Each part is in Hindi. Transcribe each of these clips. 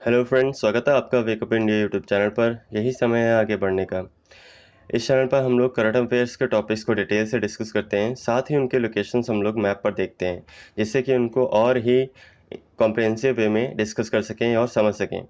हेलो फ्रेंड्स, स्वागत है आपका वेकअप इंडिया यूट्यूब चैनल पर। यही समय है आगे बढ़ने का। इस चैनल पर हम लोग करंट अफेयर्स के टॉपिक्स को डिटेल से डिस्कस करते हैं, साथ ही उनके लोकेशंस हम लोग मैप पर देखते हैं, जिससे कि उनको और ही कॉम्प्रिहेंसिव वे में डिस्कस कर सकें और समझ सकें।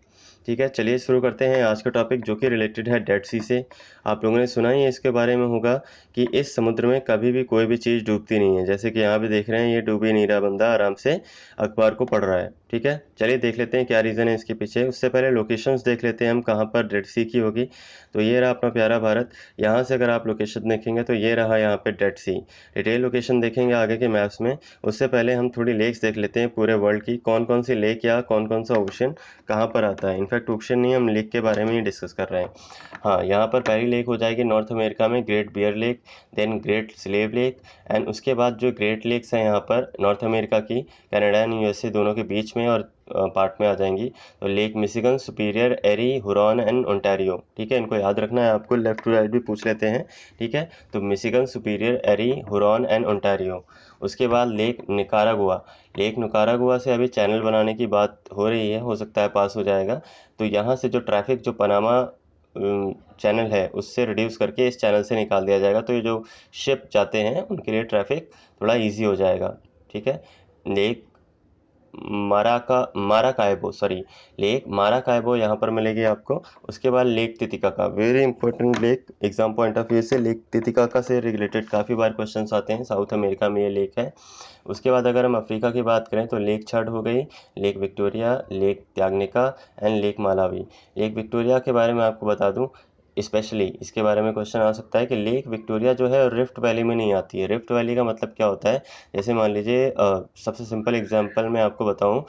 ठीक है, चलिए शुरू करते हैं आज का टॉपिक, जो कि रिलेटेड है डेड सी से। आप लोगों ने सुना ही है इसके बारे में होगा कि इस समुद्र में कभी भी कोई भी चीज़ डूबती नहीं है। जैसे कि यहाँ पे देख रहे हैं, ये डूबी नहीं रहा बंदा, आराम से अखबार को पढ़ रहा है। ठीक है, चलिए देख लेते हैं क्या रीज़न है इसके पीछे। उससे पहले लोकेशंस देख लेते हैं हम, कहाँ पर डेड सी की होगी। तो ये रहा अपना प्यारा भारत। यहाँ से अगर आप लोकेशन देखेंगे तो ये रहा यहाँ पे डेड सी। डिटेल लोकेशन देखेंगे आगे के मैप्स में। उससे पहले हम थोड़ी लेक्स देख लेते हैं पूरे वर्ल्ड की, कौन कौन सी लेक या कौन कौन सा ओशन कहाँ पर आता है। इनफैक्ट ओशन नहीं, हम लेक के बारे में ही डिस्कस कर रहे हैं। हाँ, यहाँ पर पहली लेक हो जाएगी नॉर्थ अमेरिका में Great Bear Lake, then Great Slave Lake, and उसके बाद जो ग्रेट लेक्स हैं यहाँ पर नॉर्थ अमेरिका की, कनाडा एंड यूएसए दोनों के बीच में और पार्ट में आ जाएंगी। तो lake Michigan, Superior, Erie, Huron and Ontario. ठीक है, इनको याद रखना है आपको, लेफ्ट टू राइट भी पूछ लेते हैं। ठीक है, तो Michigan, Superior, Erie, Huron and Ontario. उसके बाद लेक निकारागुआ। लेक निकारागुआ से अभी चैनल बनाने की बात हो रही है, हो सकता है पास हो जाएगा। तो यहाँ से जो ट्रैफिक जो पनामा चैनल है उससे रिड्यूस करके इस चैनल से निकाल दिया जाएगा, तो ये जो शिप जाते हैं उनके लिए ट्रैफिक थोड़ा इजी हो जाएगा। ठीक है, lake Maracaibo, sorry, lake Maracaibo यहाँ पर मिलेगी आपको। उसके बाद lake Titicaca, very important lake, exam point of view से लेक तितिकाका से रिलेटेड काफ़ी बार क्वेश्चंस आते हैं। साउथ अमेरिका में ये लेक है। उसके बाद अगर हम अफ्रीका की बात करें तो लेक छाड हो गई, lake Victoria, lake Tanganyika and lake Malawi. Lake Victoria के बारे में आपको बता दूं, स्पेशली इसके बारे में क्वेश्चन आ सकता है कि लेक विक्टोरिया जो है रिफ्ट वैली में नहीं आती है। रिफ्ट वैली का मतलब क्या होता है, जैसे मान लीजिए सबसे सिंपल एग्जांपल मैं आपको बताऊं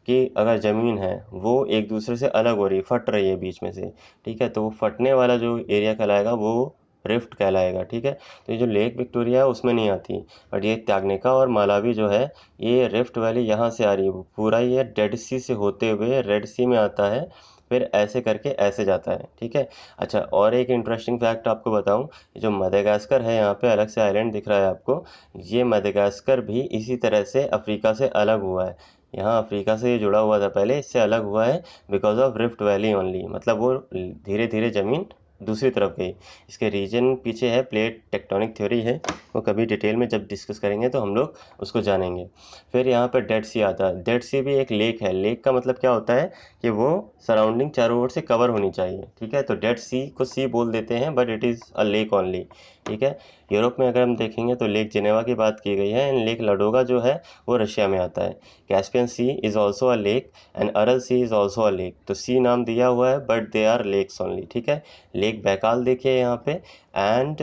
कि अगर ज़मीन है वो एक दूसरे से अलग हो रही है, फट रही है बीच में से। ठीक है, तो वो फटने वाला जो एरिया कहलाएगा वो रिफ्ट कहलाएगा। ठीक है, तो ये जो लेक विक्टोरिया है उसमें नहीं आती। बट ये त्यागनिका और मालावी जो है, ये रिफ्ट वैली यहाँ से आ रही है, पूरा ये डेड सी से होते हुए रेड सी में आता है, फिर ऐसे करके ऐसे जाता है। ठीक है, अच्छा, और एक इंटरेस्टिंग फैक्ट आपको बताऊं, जो मदागास्कर है, यहाँ पे अलग से आइलैंड दिख रहा है आपको, ये मदागास्कर भी इसी तरह से अफ्रीका से अलग हुआ है। यहाँ अफ्रीका से ये जुड़ा हुआ था पहले, इससे अलग हुआ है because of rift valley only, मतलब वो धीरे धीरे ज़मीन दूसरी तरफ गई। इसके रीजन पीछे है, प्लेट टेक्टोनिक थ्योरी है, वो कभी डिटेल में जब डिस्कस करेंगे तो हम लोग उसको जानेंगे। फिर यहाँ पर डेड सी आता है। डेड सी भी एक लेक है। लेक का मतलब क्या होता है कि वो सराउंडिंग चारों ओर से कवर होनी चाहिए। ठीक है, तो डेड सी को सी बोल देते हैं, but it is a lake only. ठीक है, यूरोप में अगर हम देखेंगे तो लेक जेनेवा की बात की गई है, एंड लेक लाडोगा जो है वो रशिया में आता है। Caspian Sea is also a lake and Aral Sea is also a lake. तो सी नाम दिया हुआ है but they are lakes only. ठीक है, लेक बैकाल देखिए यहाँ पे, एंड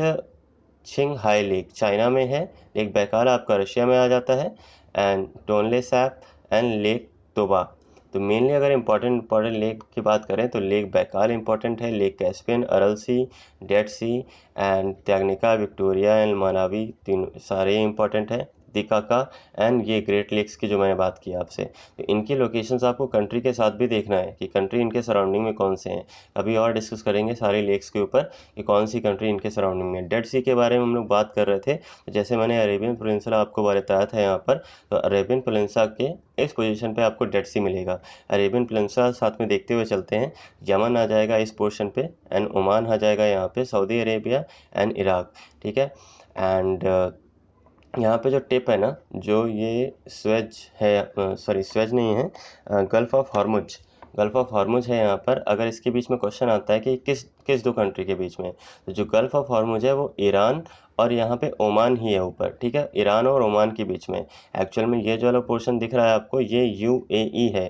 छिंग हाई लेक चाइना में है। लेक बैकाल आपका रशिया में आ जाता है, and Tonle SAP and lake तोबा। तो मेनली अगर इंपॉर्टेंट लेक की बात करें तो लेक बैकाल इंपॉर्टेंट है, lake Caspian, Aral Sea, Dead Sea and Tanganyika, Victoria and Malawi, तीन सारे इंपॉर्टेंट है। दिकाका एंड ये ग्रेट लेक्स की जो मैंने बात की आपसे, तो इनकी लोकेशंस आपको कंट्री के साथ भी देखना है कि कंट्री इनके सराउंडिंग में कौन से हैं। अभी और डिस्कस करेंगे सारे लेक्स के ऊपर कि कौन सी कंट्री इनके सराउंडिंग में। डेड सी के बारे में हम लोग बात कर रहे थे, तो जैसे मैंने अरेबियन पेनिनसुला आपको बताया था यहाँ पर, तो अरेबियन पेनिनसुला के इस पोजीशन पे आपको डेड सी मिलेगा। अरेबियन पेनिनसुला साथ में देखते हुए चलते हैं, यमन आ जाएगा इस पोर्शन पे, एंड ओमान आ जाएगा यहाँ पे, सऊदी अरेबिया एंड इराक। ठीक है, एंड यहाँ पे जो टिप है ना, जो ये स्वेज है, सॉरी स्वेज नहीं है, gulf of Hormuz, gulf of Hormuz है यहाँ पर। अगर इसके बीच में क्वेश्चन आता है कि किस किस दो कंट्री के बीच में, तो जो गल्फ ऑफ हॉर्मुज है वो ईरान और यहाँ पे ओमान ही है ऊपर। ठीक है, ईरान और ओमान के बीच में। एक्चुअल में ये जो वाला पोर्शन दिख रहा है आपको, ये यूएई है,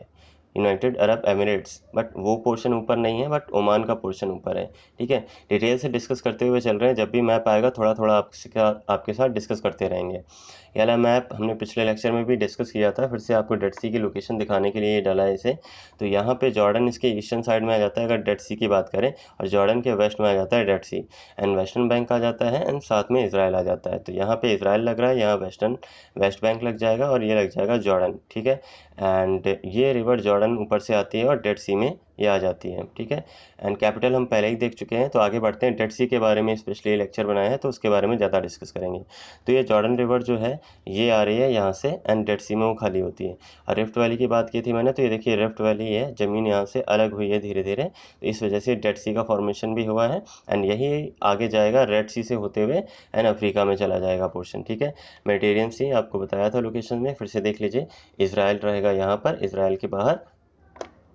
यूनाइटेड अरब एमिरेट्स, बट वो पोर्शन ऊपर नहीं है, बट ओमान का पोर्शन ऊपर है। ठीक है, डिटेल से डिस्कस करते हुए चल रहे हैं, जब भी मैप आएगा थोड़ा थोड़ा आपके साथ डिस्कस करते रहेंगे। ये वाला मैप हमने पिछले लेक्चर में भी डिस्कस किया था, फिर से आपको डेड सी की लोकेशन दिखाने के लिए ये डाला है इसे। तो यहाँ पे जॉर्डन इसके ईस्टर्न साइड में आ जाता है अगर डेड सी की बात करें, और जॉर्डन के वेस्ट में आ जाता है Dead Sea, and western bank आ जाता है, एंड साथ में इसराइल आ जाता है। तो यहाँ पे इसराइल लग रहा है, यहाँ वेस्ट बैंक लग जाएगा, और ये लग जाएगा जॉर्डन। ठीक है, एंड ये रिवर जॉर्डन ऊपर से आती है और डेड सी में ये आ जाती है, ठीक है। एंड कैपिटल हम पहले ही देख चुके हैं, तो आगे बढ़ते हैं। डेड सी के बारे में स्पेशली लेक्चर बनाया है, तो उसके बारे में ज़्यादा डिस्कस करेंगे। तो ये जॉर्डन रिवर जो है ये आ रही है यहाँ से, एंड डेड सी में वो खाली होती है। और रिफ्ट वैली की बात की थी मैंने, तो ये देखिए रिफ्ट वैली है, ज़मीन यहाँ से अलग हुई है धीरे धीरे, तो इस वजह से डेड सी का फॉर्मेशन भी हुआ है। एंड यही आगे जाएगा रेड सी से होते हुए एंड अफ्रीका में चला जाएगा पोर्शन, ठीक है। मेडिटेरियन सी आपको बताया था लोकेशन में, फिर से देख लीजिए। इसराइल रहेगा यहाँ पर, इसराइल के बाहर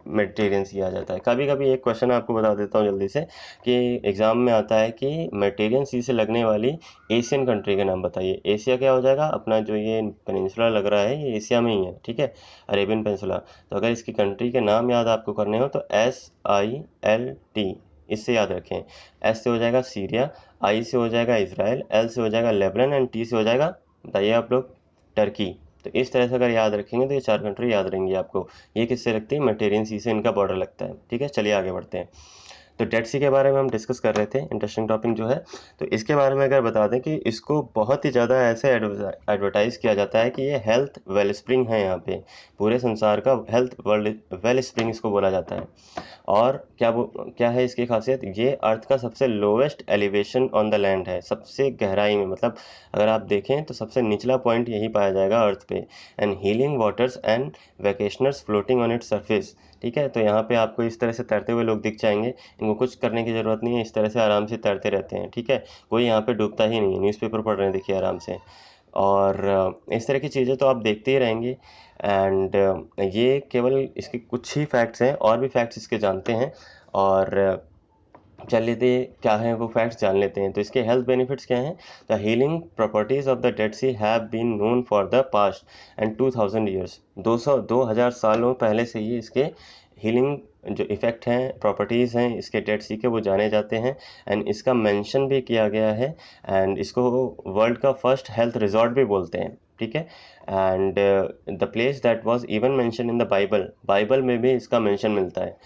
मेडिटेरियन सी आ जाता है। कभी कभी एक क्वेश्चन आपको बता देता हूँ जल्दी से, कि एग्जाम में आता है कि मेडिटेरियन सी से लगने वाली एशियन कंट्री के नाम बताइए। एशिया क्या हो जाएगा, अपना जो ये पेनिनसुला लग रहा है ये एशिया में ही है, ठीक है, अरेबियन पेनिनसुला। तो अगर इसकी कंट्री के नाम याद आपको करने हो तो SILT, इससे याद रखें। S से हो जाएगा सीरिया, I से हो जाएगा इसराइल, L से हो जाएगा लेबनान, एंड T से हो जाएगा, बताइए आप लोग, टर्की। तो इस तरह से अगर याद रखेंगे तो ये 4 कंट्री याद रहेंगी आपको। ये किससे लगती है, मेडिटेरियन सी से इनका बॉर्डर लगता है, ठीक है। चलिए आगे बढ़ते हैं। तो डेड सी के बारे में हम डिस्कस कर रहे थे, इंटरेस्टिंग टॉपिक जो है। तो इसके बारे में अगर बता दें कि इसको बहुत ही ज़्यादा ऐसे एडवर्टाइज़ किया जाता है कि ये हेल्थ वेल स्प्रिंग है, यहाँ पे पूरे संसार का हेल्थ वेल स्प्रिंग इसको बोला जाता है। और क्या है इसकी खासियत, ये अर्थ का सबसे lowest elevation on the land है, सबसे गहराई में, मतलब अगर आप देखें तो सबसे निचला पॉइंट यही पाया जाएगा अर्थ पे। And healing waters and vacationers floating on its surface, ठीक है। तो यहाँ पे आपको इस तरह से तैरते हुए लोग दिख जाएंगे, इनको कुछ करने की ज़रूरत नहीं है, इस तरह से आराम से तैरते रहते हैं, ठीक है। कोई यहाँ पे डूबता ही नहीं है, न्यूज़पेपर पढ़ रहे हैं देखिए आराम से। और इस तरह की चीज़ें तो आप देखते ही रहेंगे। एंड ये केवल इसके कुछ ही फैक्ट्स हैं, और भी फैक्ट्स इसके जानते हैं। और चल लेते क्या है वो फैक्ट्स जान लेते हैं। तो इसके हेल्थ बेनिफिट्स क्या हैं, the healing properties of the Dead Sea have been known for the past and 2000 years, 2000 सालों पहले से ही इसके हीलिंग जो इफ़ेक्ट हैं, प्रॉपर्टीज़ हैं इसके डेड सी के, वो जाने जाते हैं। एंड इसका मेंशन भी किया गया है, एंड इसको वर्ल्ड का फर्स्ट हेल्थ रिजॉर्ट भी बोलते हैं, ठीक है। And the place that was even mention in the Bible में भी इसका मेंशन मिलता है,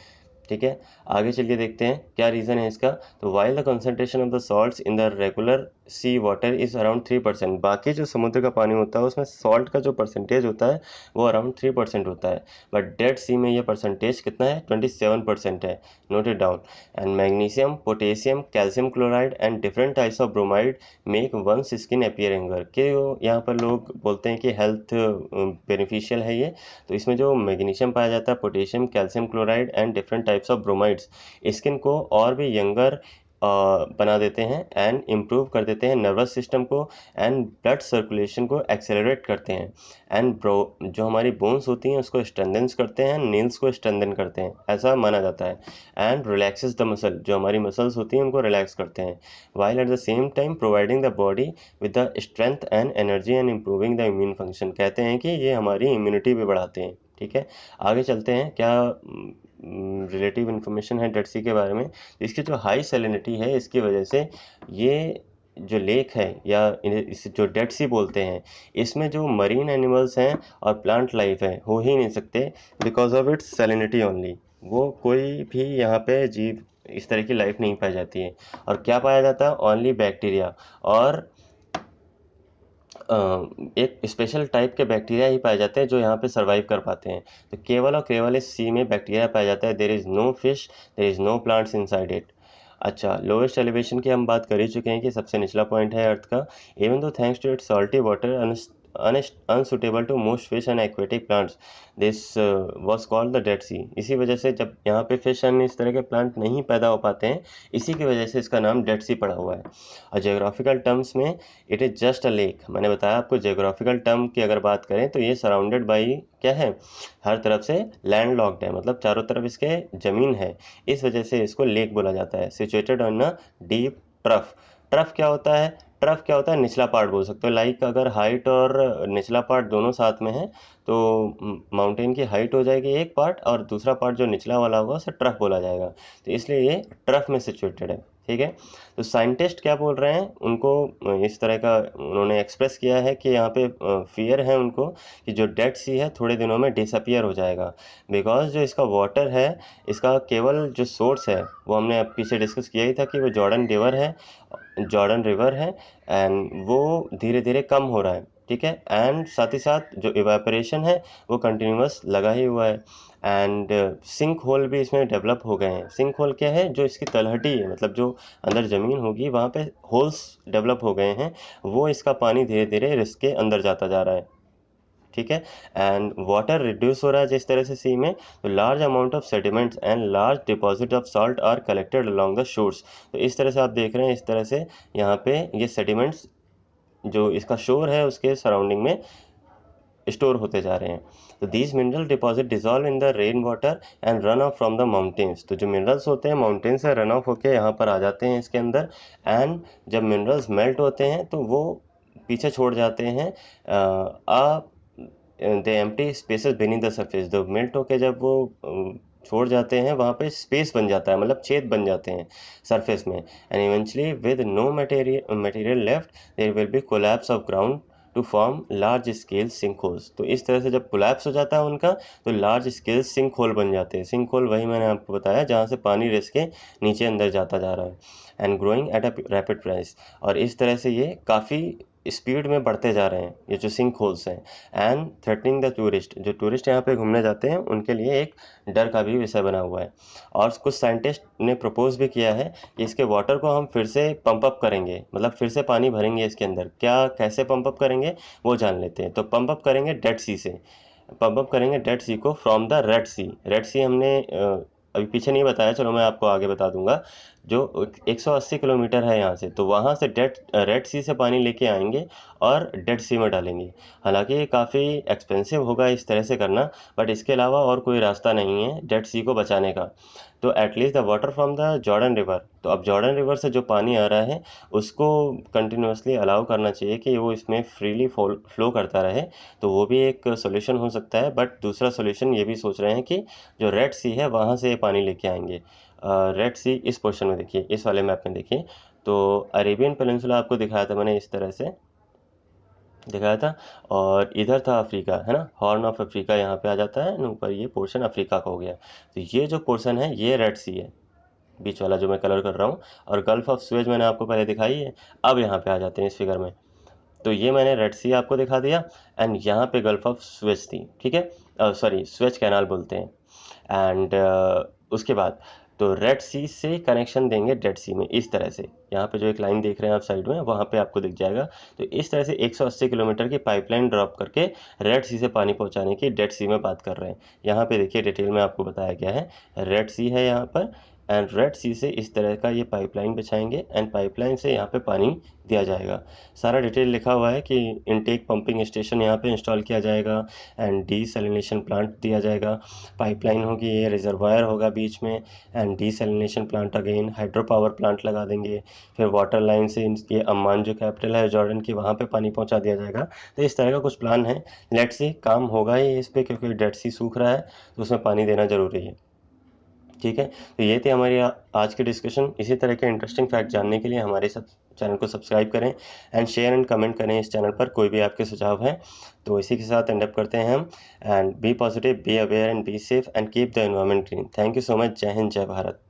ठीक है। आगे चलिए देखते हैं क्या रीज़न है इसका। तो while the concentration of the salts in the regular sea water is around 3%, बाकी जो समुद्र का पानी होता है उसमें सॉल्ट का जो परसेंटेज होता है वो अराउंड 3% होता है, बट डेड सी में ये परसेंटेज कितना है, 27% है, note it down. And magnesium, potassium, calcium chloride and different types of bromide make one's skin appear younger, के यहाँ पर लोग बोलते हैं कि हेल्थ बेनिफिशियल है ये। तो इसमें जो मैग्नीशियम पाया जाता है, potassium, calcium chloride and different types of bromides skin को और भी यंगर बना देते हैं, एंड इम्प्रूव कर देते हैं नर्वस सिस्टम को, एंड ब्लड सर्कुलेशन को एक्सेलरेट करते हैं, एंड जो हमारी बोन्स होती हैं उसको स्ट्रेंथन करते हैं, नील्स को स्ट्रेंथन करते हैं, ऐसा माना जाता है। एंड रिलैक्सेस द मसल, जो हमारी मसल्स होती हैं उनको रिलैक्स करते हैं, while at the same time providing the body with the strength and energy and improving the immune function. कहते हैं कि ये हमारी इम्यूनिटी भी बढ़ाते हैं, ठीक है। आगे चलते हैं, क्या रिलेटिव इन्फॉर्मेशन है डेड सी के बारे में। इसकी जो हाई सैलिनिटी है इसकी वजह से ये जो लेक है, या इसे जो डेड सी बोलते हैं, इसमें जो मरीन एनिमल्स हैं और प्लांट लाइफ है हो ही नहीं सकते, because of its salinity only. वो कोई भी यहाँ पे जीव इस तरह की लाइफ नहीं पाई जाती है। और क्या पाया जाता है, ओनली बैक्टीरिया, और एक स्पेशल टाइप के बैक्टीरिया ही पाए जाते हैं जो यहाँ पे सरवाइव कर पाते हैं। तो केवल और केवल इस सी में बैक्टीरिया पाया जाता है, there is no fish, there is no plants inside it. अच्छा, लोएस्ट एलिवेशन की हम बात कर ही चुके हैं कि सबसे निचला पॉइंट है अर्थ का। Even though thanks to its salty water unsuitable to most fish and aquatic plants, this was called the Dead Sea. इसी वजह से जब यहाँ पे फिश एंड इस तरह के प्लांट नहीं पैदा हो पाते हैं, इसी की वजह से इसका नाम डेड सी पड़ा हुआ है। और जियोग्राफिकल टर्म्स में it is just a lake. मैंने बताया आपको जियोग्राफिकल टर्म की अगर बात करें तो ये सराउंडेड बाई क्या है, हर तरफ से लैंड लॉक्ड है, मतलब चारों तरफ इसके ज़मीन है, इस वजह से इसको लेक बोला जाता है। Situated on a deep trough. Trough क्या होता है, ट्रफ क्या होता है, निचला पार्ट बोल सकते हो। लाइक अगर हाइट और निचला पार्ट दोनों साथ में है तो माउंटेन की हाइट हो जाएगी एक पार्ट, और दूसरा पार्ट जो निचला वाला होगा उसे ट्रफ बोला जाएगा। तो इसलिए ये ट्रफ में सिचुएटेड है, ठीक है। तो साइंटिस्ट क्या बोल रहे हैं, उनको इस तरह का उन्होंने एक्सप्रेस किया है कि यहाँ पे फियर है उनको कि जो डेड सी है थोड़े दिनों में डिसअपियर हो जाएगा, बिकॉज जो इसका वाटर है, इसका केवल जो सोर्स है वो हमने अब पीछे डिस्कस किया ही था कि वो जॉर्डन रिवर है, एंड वो धीरे धीरे कम हो रहा है, ठीक है। एंड साथ ही साथ जो इवेपोरेशन है वो कंटिन्यूअस लगा ही हुआ है। एंड सिंक होल भी इसमें डेवलप हो गए हैं। सिंक होल क्या है, जो इसकी तलहटी है, मतलब जो अंदर ज़मीन होगी वहाँ पे होल्स डेवलप हो गए हैं, वो इसका पानी धीरे धीरे रिस के अंदर जाता जा रहा है, ठीक है। एंड वाटर रिड्यूस हो रहा है जिस तरह से सी में, तो large amount of sediments and large deposit of salt are collected along the shores. तो इस तरह से आप देख रहे हैं, इस तरह से यहाँ पे ये सेडिमेंट्स जो इसका शोर है उसके सराउंडिंग में स्टोर होते जा रहे हैं। तो these mineral deposit dissolve in the rain water and run of from the mountains. तो जो मिनरल्स होते हैं माउंटेन से रन ऑफ होके यहाँ पर आ जाते हैं इसके अंदर। एंड जब मिनरल्स मेल्ट होते हैं तो वो पीछे छोड़ जाते हैं they empty spaces beneath the surface. जो मेल्ट होके जब वो छोड़ जाते हैं वहाँ पे स्पेस बन जाता है, मतलब छेद बन जाते हैं सरफेस में। And eventually with no material left there will be collapse of ground to form large scale sink holes. तो इस तरह से जब कोलैप्स हो जाता है उनका, तो लार्ज स्केल सिंक होल बन जाते हैं। सिंक होल वही मैंने आपको बताया जहाँ से पानी रिस के नीचे अंदर जाता जा रहा है। And growing at a rapid price, और इस तरह से ये काफ़ी स्पीड में बढ़ते जा रहे हैं ये जो सिंक होल्स हैं। एंड थ्रेटनिंग द टूरिस्ट, जो टूरिस्ट यहाँ पे घूमने जाते हैं उनके लिए एक डर का भी विषय बना हुआ है। और कुछ साइंटिस्ट ने प्रपोज भी किया है कि इसके वाटर को हम फिर से पंप अप करेंगे, मतलब फिर से पानी भरेंगे इसके अंदर। क्या, कैसे पंप अप करेंगे वो जान लेते हैं। तो पंप अप करेंगे डेड सी से, पंप अप करेंगे डेड सी को from the Red Sea. Red Sea हमने अभी पीछे नहीं बताया, चलो मैं आपको आगे बता दूंगा। जो 180 किलोमीटर है यहाँ से, तो वहाँ से रेड सी से पानी लेके आएंगे और डेड सी में डालेंगे। हालांकि ये काफ़ी एक्सपेंसिव होगा इस तरह से करना, बट इसके अलावा और कोई रास्ता नहीं है डेड सी को बचाने का। तो at least the water from the Jordan river, तो अब जॉर्डन रिवर से जो पानी आ रहा है उसको कंटिन्यूसली अलाउ करना चाहिए कि वो इसमें फ्रीली फ्लो करता रहे। तो वो भी एक सोल्यूशन हो सकता है। बट दूसरा सोल्यूशन ये भी सोच रहे हैं कि जो रेड सी है वहाँ से ये पानी लेके आएंगे। रेड सी इस पोर्शन में देखिए, इस वाले मैप में देखिए, तो अरेबियन पेनिनसुला आपको दिखाया था मैंने, इस तरह से दिखाया था। और इधर था अफ्रीका, है ना, हॉर्न ऑफ अफ्रीका यहाँ पे आ जाता है, ऊपर ये पोर्शन अफ्रीका का हो गया। तो ये जो पोर्शन है ये रेड सी है, बीच वाला जो मैं कलर कर रहा हूँ। और गल्फ ऑफ सुएज मैंने आपको पहले दिखाई है। अब यहाँ पे आ जाते हैं इस फिगर में, तो ये मैंने रेड सी आपको दिखा दिया, एंड यहाँ पे गल्फ ऑफ सुएज थी, ठीक है, सॉरी सुएज कैनाल बोलते हैं। एंड उसके बाद तो रेड सी से कनेक्शन देंगे डेड सी में, इस तरह से। यहाँ पे जो एक लाइन देख रहे हैं आप साइड में, वहाँ पे आपको दिख जाएगा। तो इस तरह से 180 किलोमीटर की पाइपलाइन ड्रॉप करके रेड सी से पानी पहुँचाने की डेड सी में बात कर रहे हैं। यहाँ पे देखिए डिटेल में आपको बताया गया है, रेड सी है यहाँ पर, एंड रेड सी से इस तरह का ये पाइपलाइन बिछाएंगे एंड पाइपलाइन से यहाँ पे पानी दिया जाएगा। सारा डिटेल लिखा हुआ है कि इनटेक पंपिंग स्टेशन यहाँ पे इंस्टॉल किया जाएगा एंड डीसैलिनेशन प्लांट दिया जाएगा। पाइपलाइन होगी, ये रिजर्वायर होगा बीच में, and desalination plant, again hydro power plant लगा देंगे। फिर वाटर लाइन से ये अम्मान जो कैपिटल है जॉर्डन की, वहाँ पे पानी पहुँचा दिया जाएगा। तो इस तरह का कुछ प्लान है। लेट्स सी, काम होगा ही इस पर, क्योंकि डेड सी सूख रहा है तो उसमें पानी देना ज़रूरी है, ठीक है। तो ये थी हमारी आज की डिस्कशन। इसी तरह के इंटरेस्टिंग फैक्ट जानने के लिए हमारे सब चैनल को सब्सक्राइब करें एंड शेयर एंड कमेंट करें इस चैनल पर, कोई भी आपके सुझाव हैं। तो इसी के साथ एंड अप करते हैं हम। And be positive, be aware and be safe and keep the environment green. Thank you so much. जय हिंद, जय भारत।